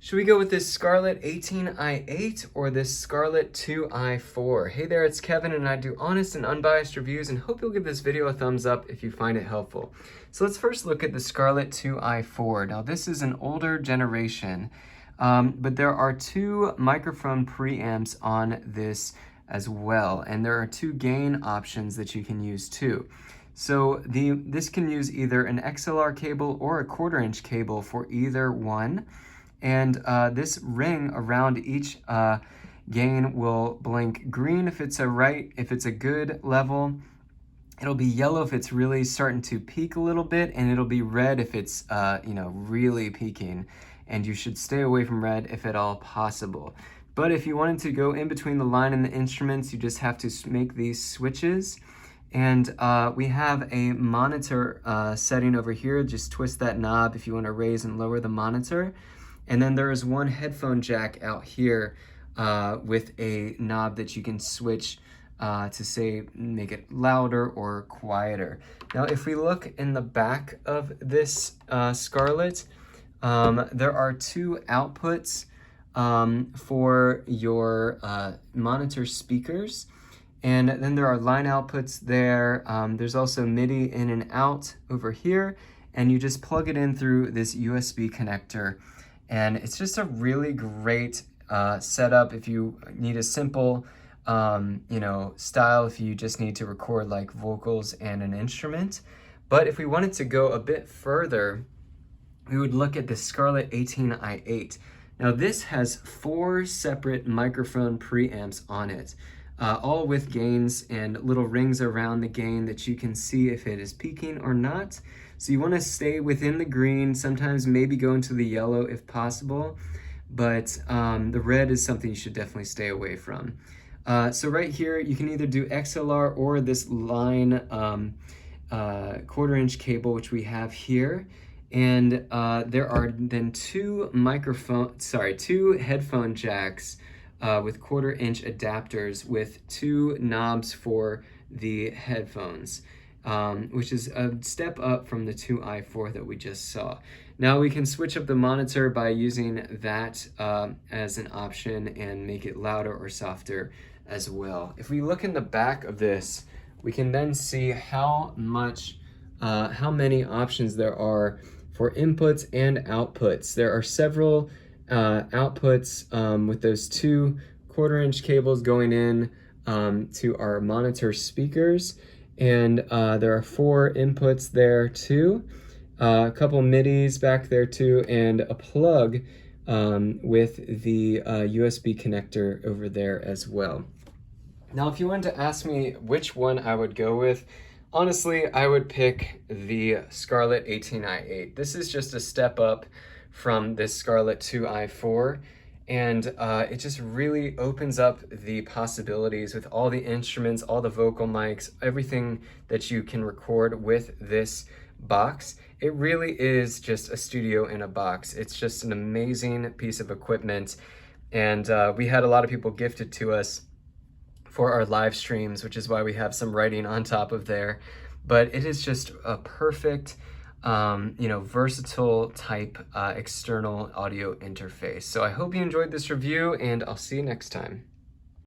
Should we go with this Scarlett 18i8 or this Scarlett 2i4? Hey there, it's Kevin and I do honest and unbiased reviews and hope you'll give this video a thumbs up if you find it helpful. So let's first look at the Scarlett 2i4. Now this is an older generation, but there are two microphone preamps on this as well, and there are two gain options that you can use too. So this can use either an XLR cable or a 1/4-inch cable for either one. And this ring around each gain will blink green if it's a good level. It'll be yellow if it's really starting to peak a little bit, and it'll be red if it's really peaking. And you should stay away from red if at all possible. But if you wanted to go in between the line and the instruments, you just have to make these switches. And we have a monitor setting over here. Just twist that knob if you want to raise and lower the monitor. And then there is one headphone jack out here with a knob that you can switch to say make it louder or quieter. Now if we look in the back of this Scarlett, there are two outputs for your monitor speakers. And then there are line outputs there. There's also MIDI in and out over here. And you just plug it in through this USB connector. And it's just a really great setup if you need a simple, style, if you just need to record like vocals and an instrument. But if we wanted to go a bit further, we would look at the Scarlett 18i8. Now this has 4 separate microphone preamps on it, all with gains and little rings around the gain that you can see if it is peaking or not. So you want to stay within the green, sometimes maybe go into the yellow if possible, but the red is something you should definitely stay away from. So right here, you can either do XLR or this line 1/4-inch cable, which we have here. And there are then two headphone jacks with 1/4-inch adapters with 2 knobs for the headphones. Which is a step up from the 2i4 that we just saw. Now we can switch up the monitor by using that as an option and make it louder or softer as well. If we look in the back of this, we can then see how many options there are for inputs and outputs. There are several outputs with those 2 1/4-inch cables going in to our monitor speakers. And there are 4 inputs there too, a couple MIDIs back there too, and a plug with the USB connector over there as well. Now, if you wanted to ask me which one I would go with, honestly, I would pick the Scarlett 18i8. This is just a step up from this Scarlett 2i4. And it just really opens up the possibilities with all the instruments, all the vocal mics, everything that you can record with this box. It really is just a studio in a box. It's just an amazing piece of equipment. And we had a lot of people gift it to us for our live streams, which is why we have some writing on top of there. But it is just a perfect versatile type external audio interface. So I hope you enjoyed this review, and I'll see you next time.